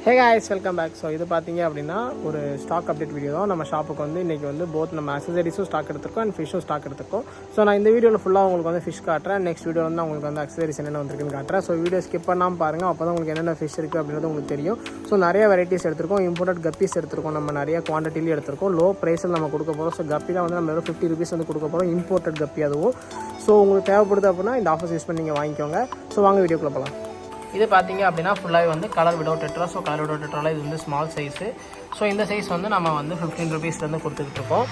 ஹே guys, welcome back. So இது பார்த்தீங்க அப்படின்னா ஒரு ஸ்டாக் அப்டேட் வீடியோ தான். நம்ம ஷாப்புக்கு வந்து இன்றைக்கி வந்து போத் நம்ம அக்சசரிஸும் ஸ்டாக் எடுத்துருக்கோம் அண்ட் ஃபிஷ்ஷும் ஸ்டாக் எடுத்துருக்கோம். ஸோ நான் இந்த வீடியோவில் ஃபுல்லாக உங்களுக்கு வந்து ஃபிஷ் காட்டுறேன். நெக்ஸ்ட் வீடியோ வந்து உங்களுக்கு வந்து அக்சசரிஸ் என்னென்ன வந்திருக்குன்னு காட்டுறேன். ஸோ வீடியோ ஸ்கிப் பண்ணாமல் பாருங்கள், அப்போ தான் உங்களுக்கு என்னென்ன ஃபிஷ் இருக்குது அப்படின்றது உங்களுக்கு தெரியும். ஸோ நிறைய வெரைட்டிஸ் எடுத்திருக்கோம். இம்போர்ட்டட் கப்பீஸ் எடுத்திருக்கோம், நம்ம நிறைய குவான்டிட்டிலையும் எடுத்திருக்கோம். லோ ப்ரைஸில் நம்ம கொடுக்க போகிறோம். ஸோ கப்பியில் வந்து நம்ம வெறும் 50 rupees வந்து கொடுக்க போகிறோம், இம்போர்ட்டட் கப்பி அதுவும். ஸோ உங்களுக்கு தேவைப்படுது அப்படின்னா இந்த ஆஃபர்ஸ் யூஸ் பண்ணி நீங்கள் வாங்கிக்கோங்க. ஸோ வாங்க வீடியோக்குள்ளே போகலாம். இது பார்த்தீங்க அப்படின்னா ஃபுல்லாகவே வந்து colour widow tetra. So colour widow டெட்ராவில் இது வந்து ஸ்மால் சைஸு. ஸோ இந்த சைஸ் வந்து நம்ம வந்து 15 rupeesலேருந்து கொடுத்துக்கிட்டு இருக்கோம்.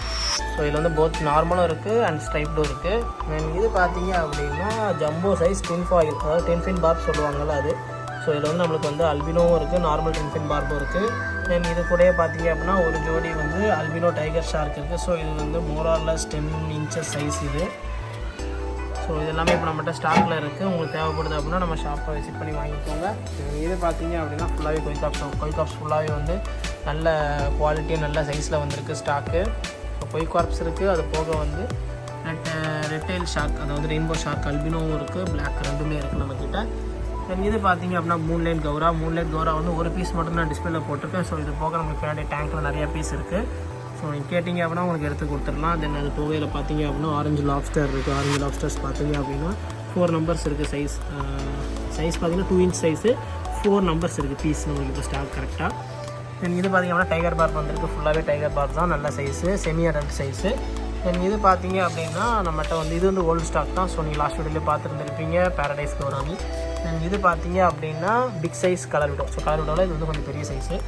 ஸோ இதில் வந்து போத் நார்மலும் இருக்குது அண்ட் ஸ்ட்ரைப்டும் இருக்குது. இது பார்த்தீங்க அப்படின்னா ஜம்போ சைஸ் டின் ஃபாயில், அதாவது டென்ஃபின் பார்ப் சொல்லுவாங்கள்ல அது. ஸோ இதில் வந்து நம்மளுக்கு வந்து அல்பினோவும் இருக்குது, நார்மல் டென்ஃபின் பார்பும் இருக்குது. தென் இது கூட பார்த்தீங்க அப்படின்னா ஒரு ஜோடி வந்து அல்பினோ டைகர் ஷார்க் இருக்குது. ஸோ இது வந்து மோரார்லெஸ் 10 inches சைஸ் இது. ஸோ இது எல்லாமே இப்போ நம்மகிட்ட ஸ்டாக்கில் இருக்குது. உங்களுக்கு தேவைப்படுது அப்படின்னா நம்ம ஷாப்பை விசிட் பண்ணி வாங்கிக்கோங்க. இது பார்த்தீங்க அப்படின்னா ஃபுல்லாகவே கொய்காப்ஸ் ஃபுல்லாகவே வந்து நல்ல குவாலிட்டியாக நல்ல சைஸில் வந்திருக்கு ஸ்டாக்கு. ஸோ கொய்காப்ஸ் இருக்குது, அது போக வந்து ரெட்டைல் ஷார்க், அதாவது ரெயின்போ ஷார்க் அல்பினோவும் இருக்குது, பிளாக் ரெண்டுமே இருக்குது நம்மக்கிட்ட. தென் இது பார்த்தீங்க அப்படின்னா மூன்லைட் கௌரா வந்து ஒரு பீஸ் மட்டும் நான் டிஸ்பிளேல போட்டிருக்கேன். ஸோ இது போக நமக்கு பின்னாடி டேங்க்கில் நிறையா பீஸ் இருக்குது. ஸோ நீங்கள் கேட்டிங்க அப்படின்னா உங்களுக்கு எடுத்து கொடுத்துடலாம். தென் அது போகையில் பார்த்தீங்க அப்படின்னா ஆரஞ்சு லாப்ஸ்டர் இருக்குது. ஆரஞ்சு லாப்ஸ்டர்ஸ் பார்த்தீங்க அப்படின்னா 4 numbers இருக்குது. சைஸ் பார்த்தீங்கன்னா 2 inch சைஸு, 4 numbers இருக்குது பீஸ் நம்மளுக்கு இப்போ ஸ்டாக் கரெக்டாக. தென் இது பார்த்திங்க அப்படின்னா டைகர் பார்ப் வந்துருக்கு. ஃபுல்லாகவே டைகர் பார்ப் தான், நல்ல size, semi adult size. Then இது பார்த்தீங்க அப்படின்னா நம்மகிட்ட வந்து இது வந்து ஓல்டு ஸ்டாக் தான். ஸோ நீங்கள் லாஸ்ட் வீடியோவில் பார்த்துருந்துருப்பீங்க, பேரடைஸ் கௌராமி. தென் இது பார்த்தீங்க அப்படின்னா big size colour widow. So colour விடோவில் இது வந்து கொஞ்சம் பெரிய சைஸு.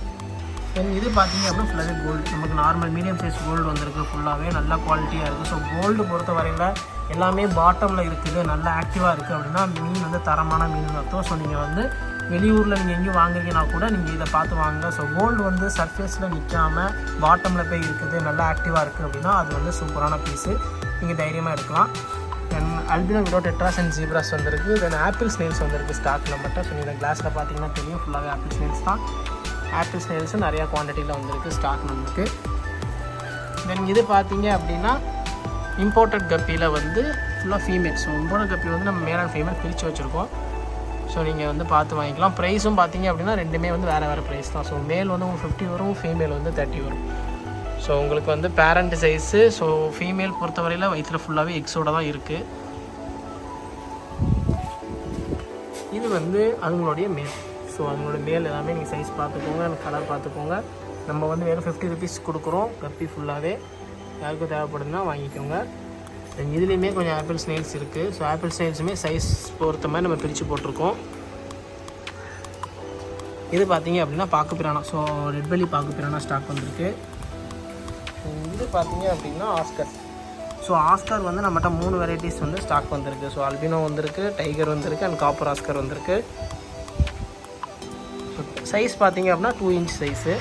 தென் இது பார்த்தீங்க அப்படின்னா ஃபுல்லாகவே கோல்டு, நமக்கு நார்மல் மீடியம் சைஸ் கோல்டு வந்திருக்கு. ஃபுல்லாகவே நல்ல குவாலிட்டியாக இருக்குது. ஸோ கோல்டு பொறுத்த வரையில் எல்லாமே பாட்டமில் இருக்குது, நல்லா ஆக்டிவாக இருக்குது அப்படின்னா மீன் வந்து தரமான மீன் அர்த்தம். ஸோ நீங்கள் வந்து வெளியூரில் நீங்கள் எங்கேயும் வாங்குறீங்கன்னா கூட நீங்கள் இதை பார்த்து வாங்க. ஸோ கோல்டு வந்து சர்ஃபேஸில் நிற்காமல் பாட்டமில் போய் இருக்குது, நல்லா ஆக்டிவாக இருக்குது அப்படின்னா அது வந்து சூப்பரான பீஸு, நீங்கள் தைரியமாக எடுக்கலாம். Then albino widow tetras and zebras வந்திருக்கு. தென் ஆப்பிள் ஸ்னேல்ஸ் வந்திருக்கு ஸ்டாக் நம்மகிட்ட. ஸோ நீங்கள் கிளாஸில் பார்த்தீங்கன்னா தெரியும், ஃபுல்லாகவே ஆப்பிள் ஸ்னேல்ஸ் தான். ஆப்பிள் ஸ்னேல்ஸும் நிறையா குவான்டிட்டியில் வந்திருக்கு ஸ்டாக் நம்மளுக்கு. தென் இது பார்த்தீங்க அப்படின்னா இம்போர்ட்டட் கப்பியில் வந்து ஃபுல்லாக ஃபீமேல். ஸோ இம்போர்ட்டட் கப்பி வந்து நம்ம மேல் அண்ட் ஃபீமேல் பிரித்து வச்சுருக்கோம். ஸோ நீங்கள் வந்து பார்த்து வாங்கிக்கலாம். ப்ரைஸும் பார்த்தீங்க அப்படின்னா ரெண்டுமே வந்து வேறு ப்ரைஸ் தான். ஸோ மேல் வந்து உங்களுக்கு 50 வரும், ஃபீமேல் வந்து 30 வரும். ஸோ உங்களுக்கு வந்து பேரண்ட் சைஸு. ஸோ ஃபீமேல் பொறுத்தவரையில் வயிற்றில் ஃபுல்லாகவே எக்ஸோட தான் இருக்குது. இது வந்து அவங்களுடைய மேல். ஸோ அவங்களோட மேல் எல்லாமே நீங்கள் சைஸ் பார்த்துக்கோங்க, கலர் பார்த்துக்கோங்க. நம்ம வந்து வெறும் 50 rupees கொடுக்குறோம் கப்பி ஃபுல்லாகவே. யாருக்கும் தேவைப்படுதுன்னா வாங்கிக்கோங்க. இதுலேயுமே கொஞ்சம் ஆப்பிள் ஸ்னேல்ஸ் இருக்குது. ஸோ ஆப்பிள் ஸ்னேல்ஸுமே சைஸ் பொறுத்த மாதிரி நம்ம பிரித்து போட்டிருக்கோம். இது பார்த்தீங்க அப்படின்னா பாக்கு பிரானா. ஸோ ரெட் பெல்லி பாக்கு பிரானா ஸ்டாக் வந்திருக்கு. இது பார்த்தீங்க அப்படின்னா ஆஸ்கர். ஸோ ஆஸ்கர் வந்து நம்மகிட்ட 3 வெரைட்டிஸ் வந்து ஸ்டாக் வந்திருக்கு. ஸோ அல்பினோ வந்திருக்கு, டைகர் வந்திருக்கு அண்ட் காப்பர் ஆஸ்கர் வந்திருக்கு. சைஸ் பார்த்தீங்க அப்படின்னா 2 inch சைஸு.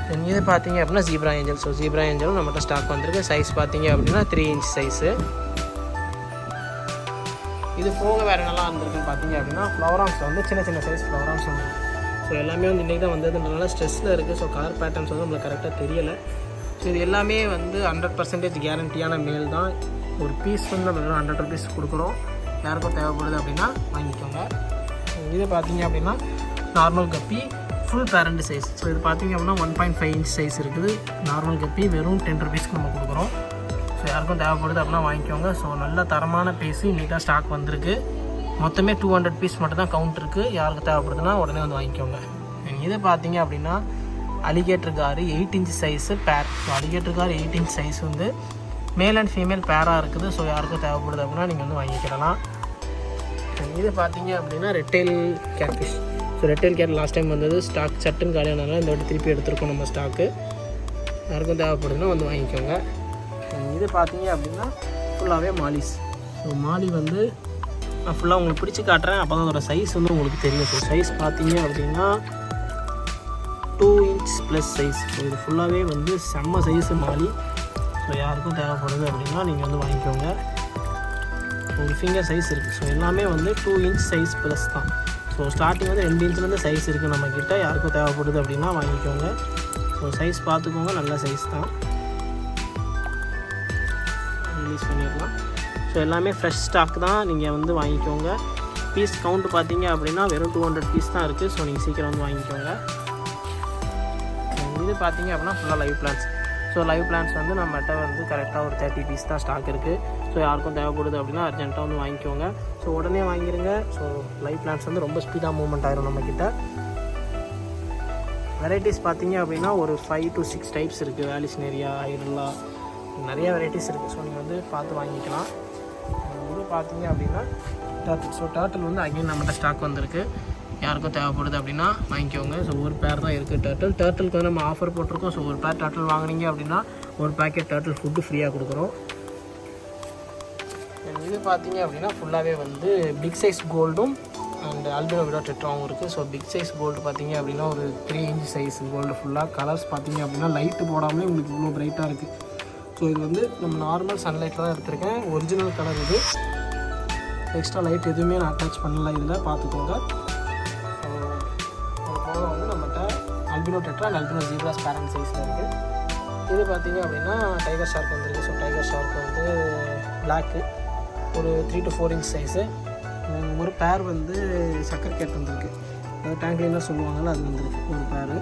தென் இது பார்த்தீங்க அப்படின்னா ஜீப்ரா ஏஞ்சல். ஸோ ஜீப்ரா ஏஞ்சலும் நம்மகிட்ட ஸ்டாக் வந்திருக்கு. சைஸ் பார்த்தீங்க அப்படின்னா 3 inch சைஸு. இது போக வேறு நல்லா இருந்திருக்குன்னு பார்த்தீங்க அப்படின்னா ஃப்ளவரான்ஸில் வந்து சின்ன சின்ன சைஸ் ஃப்ளவரான்ஸ் வந்துருக்கு. ஸோ எல்லாமே வந்து இன்றைக்கி தான் வந்ததுனால ஸ்ட்ரெஸ்ஸில் இருக்குது. ஸோ கலர் பேட்டர்ன்ஸ் வந்து நம்மளுக்கு கரெக்டாக தெரியலை. ஸோ இது எல்லாமே வந்து 100% கேரண்டியான மேல் தான். ஒரு பீஸ் வந்து நம்ம 100 rupees கொடுக்குறோம். யாருக்கும் தேவைப்படுது அப்படின்னா வாங்கிக்கோங்க. இது பார்த்தீங்க அப்படின்னா நார்மல் கப்பி ஃபுல் பேரண்ட் சைஸ். ஸோ இது பார்த்தீங்க அப்படின்னா 1.5 inch சைஸ் இருக்குது. நார்மல் கப்பி வெறும் 10 rupeesக்கு நம்ம கொடுக்குறோம். ஸோ யாருக்கும் தேவைப்படுது அப்படின்னா வாங்கிக்கோங்க. ஸோ நல்ல தரமான பீஸு நீட்டாக ஸ்டாக் வந்திருக்கு. மொத்தமே 200 piece மட்டும் தான் கவுண்ட் இருக்குது. யாருக்கு தேவைப்படுதுன்னா உடனே வந்து வாங்கிக்கோங்க. இது பார்த்தீங்க அப்படின்னா அலிகேட்டர் காரு 8 inch சைஸு பேர். So alligator car 8 inch size வந்து மேல் அண்ட் ஃபீமேல் பேராக இருக்குது. ஸோ யாருக்கும் தேவைப்படுது அப்படின்னா நீங்கள் வந்து வாங்கிக்கிடலாம். இது பார்த்தீங்க அப்படின்னா redtail catfish. So redtail cat last time வந்தது ஸ்டாக் சட்டுன்னு காலியானால இந்த வாட்டி திருப்பி எடுத்துருக்கோம் நம்ம ஸ்டாக்கு. யாருக்கும் தேவைப்படுதுன்னா வந்து வாங்கிக்கோங்க. இது பார்த்தீங்க அப்படின்னா ஃபுல்லாகவே மாலிஸ். ஸோ மாலி வந்து நான் ஃபுல்லாக உங்களுக்கு பிடிச்சி காட்டுறேன், அப்போ தான் அதோட சைஸ் வந்து உங்களுக்கு தெரியும். ஸோ சைஸ் பார்த்தீங்க அப்படின்னா 2 inch ப்ளஸ் சைஸ். ஸோ இது ஃபுல்லாகவே வந்து செம்ம சைஸு மாலி. ஸோ யாருக்கும் தேவைப்படுது அப்படின்னா நீங்கள் வந்து வாங்கிக்கோங்க. ஒரு ஃபிங்கர் சைஸ் இருக்குது. ஸோ எல்லாமே வந்து 2 inch சைஸ் ப்ளஸ் தான். ஸோ ஸ்டார்டிங் வந்து 2 inchலேருந்து சைஸ் இருக்குது நம்மக்கிட்ட. யாருக்கும் தேவைப்படுது அப்படின்னா வாங்கிக்கோங்க. ஸோ சைஸ் பார்த்துக்கோங்க, நல்ல சைஸ் தான். ரிலீஸ் பண்ணிடலாம். ஸோ எல்லாமே ஃப்ரெஷ் ஸ்டாக் தான், நீங்கள் வந்து வாங்கிக்கோங்க. பீஸ் கவுண்ட் பார்த்தீங்க அப்படின்னா வெறும் 200 பீஸ் தான் இருக்குது. ஸோ நீங்கள் சீக்கிரம் வந்து வாங்கிக்கோங்க. இது பார்த்தீங்க அப்படின்னா ஃபுல்லாக live plans. So live plans வந்து நம்மகிட்ட வந்து கரெக்டாக ஒரு 30 பீஸ் தான் ஸ்டாக் இருக்குது. ஸோ யாருக்கும் தேவைப்படுது அப்படின்னா அர்ஜென்ட்டாக வந்து வாங்கிக்கோங்க. ஸோ உடனே வாங்கிடுங்க. ஸோ லைவ் பிளான்ஸ் வந்து ரொம்ப ஸ்பீடாக மூவ்மெண்ட் ஆயிரும் நம்மக்கிட்ட. வெரைட்டிஸ் பார்த்தீங்க அப்படின்னா ஒரு 5 to 6 டைப்ஸ் இருக்குது. வேலிஸ்னேரியா, ஹைட்ரல்லா, நிறைய வெரைட்டிஸ் இருக்குது. ஸோ நீங்கள் வந்து பார்த்து வாங்கிக்கலாம். இது பார்த்தீங்க அப்படின்னா டர்ட்டில். ஸோ டர்ட்டில் வந்து அகைன் நம்மகிட்ட ஸ்டாக் வந்திருக்கு. யாருக்கும் தேவைப்படுது அப்படின்னா வாங்கிக்கோங்க. ஸோ ஒரு பேர் தான் இருக்குது டர்ட்டிலுக்கு வந்து நம்ம ஆஃபர் போட்டிருக்கோம். ஸோ ஒரு பேர் டர்ட்டில் வாங்கினீங்க அப்படின்னா ஒரு பேக்கெட் டர்ட்டில் ஃபுட்டு ஃப்ரீயாக கொடுக்குறோம். இது பார்த்தீங்க அப்படின்னா ஃபுல்லாகவே வந்து பிக் சைஸ் கோல்டும் அண்ட் ஆல்பினோ விடோ டெட்ராவும் இருக்குது. ஸோ பிக் சைஸ் கோல்டு பார்த்தீங்க அப்படின்னா ஒரு 3 inch சைஸ் கோல்டு ஃபுல்லாக. கலர்ஸ் பார்த்தீங்க அப்படின்னா லைட்டு போடாமலே உங்களுக்கு இவ்வளோ பிரைட்டாக இருக்குது. ஸோ இது வந்து நம்ம நார்மல் சன்லைட்டில் தான் எடுத்திருக்கேன். ஒரிஜினல் கலர் இது. எக்ஸ்ட்ரா லைட் எதுவுமே நான் அட்டாச் பண்ணல இதில், பார்த்துக்கோங்க. ஸோ அது போக வந்து நம்மகிட்ட Alpino tetra and Alpino zebras parent சைஸில் இருக்குது. இது பார்த்தீங்க அப்படின்னா டைகர் ஷார்க் வந்துருக்கு. ஸோ டைகர் ஷார்க் வந்து பிளாக்கு ஒரு 3 to 4 inch சைஸு. ஒரு பேர் வந்து சக்கர் கேட் வந்துருக்கு. அதாவது டேங்க் கிளீனர் சொல்லுவாங்கள்ல, அது வந்துருக்கு ஒரு பேர்.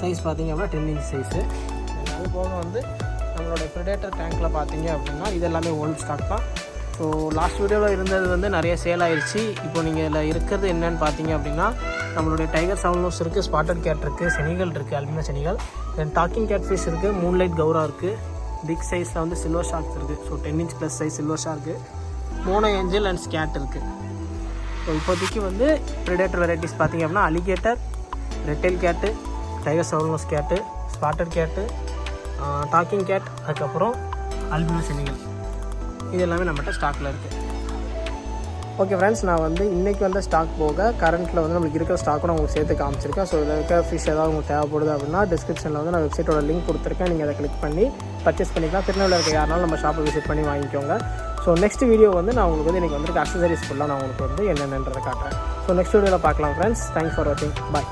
சைஸ் பார்த்தீங்க அப்படின்னா 10 inch சைஸு. அது போக வந்து நம்மளோட ப்ரெடேட்டர் டேங்க்கில் பார்த்தீங்க அப்படின்னா இது எல்லாமே ஓல்டு ஸ்டாக் தான். ஸோ லாஸ்ட் வீடியோவில் இருந்தது வந்து நிறைய சேல் ஆயிடுச்சு. இப்போ நீங்கள் இதில் இருக்கிறது என்னென்னு பார்த்தீங்க அப்படின்னா நம்மளுடைய டைகர் சவுல்னோஸ் இருக்குது, ஸ்பாட்டட் கேட் இருக்குது, செனிகள் இருக்குது, அல்பினோ செனிகள், தென் டாக்கிங் கேட் ஃபிஷ் இருக்குது, மூன்லைட் கௌரா இருக்குது, பிக் சைஸில் வந்து சில்வர் ஷார்க்ஸ் இருக்குது. So 10 inch plus size silver shark, mono angel and skate இருக்குது. ஸோ இப்போதைக்கு வந்து ப்ரெடேட்டர் வெரைட்டிஸ் பார்த்தீங்க அப்படின்னா அலிகேட்டர், ரெட்டைல் கேட்டு, டைகர் சவுல்னோஸ் கேட்டு, ஸ்பாட்டட் கேட்டு, டாக்கிங் கேட், அதுக்கப்புறம் அல்பினோ செனிகள், இது எல்லாமே நம்மகிட்ட ஸ்டாக்கில் இருக்குது. ஓகே ஃப்ரெண்ட்ஸ், நான் வந்து இன்றைக்கி வந்து ஸ்டாக் போக கரண்ட்டில் வந்து நம்மளுக்கு இருக்கிற ஸ்டாக்கும் நான் உங்களுக்கு சேர்த்து காமிச்சிருக்கேன். ஸோ இதில் இருக்க ஃபிஷ் ஏதாவது உங்களுக்கு தேவைப்படுது அப்படின்னா டிஸ்கிரிப்ஷனில் வந்து நான் வெப்சைட்டோட லிங்க் கொடுத்துருக்கேன். நீங்கள் அதை கிளிக் பண்ணி பர்ச்சேஸ் பண்ணிக்கலாம். திருநெல்வேலியில் இருக்க யாருனாலும் நம்ம ஷாப்பை விசிட் பண்ணி வாங்கிக்கோங்க. ஸோ நெக்ஸ்ட் வீடியோ வந்து நான் உங்களுக்கு வந்து இன்றைக்கி வந்துட்டு அக்சசரிஸ் ஃபுல்லாக நான் உங்களுக்கு வந்து என்னென்னன்றதை காட்டுறேன். ஸோ நெக்ஸ்ட் வீடியோவில் பார்க்கலாம் ஃப்ரெண்ட்ஸ். தேங்க்ஸ் ஃபார் வாட்சிங். பாய்.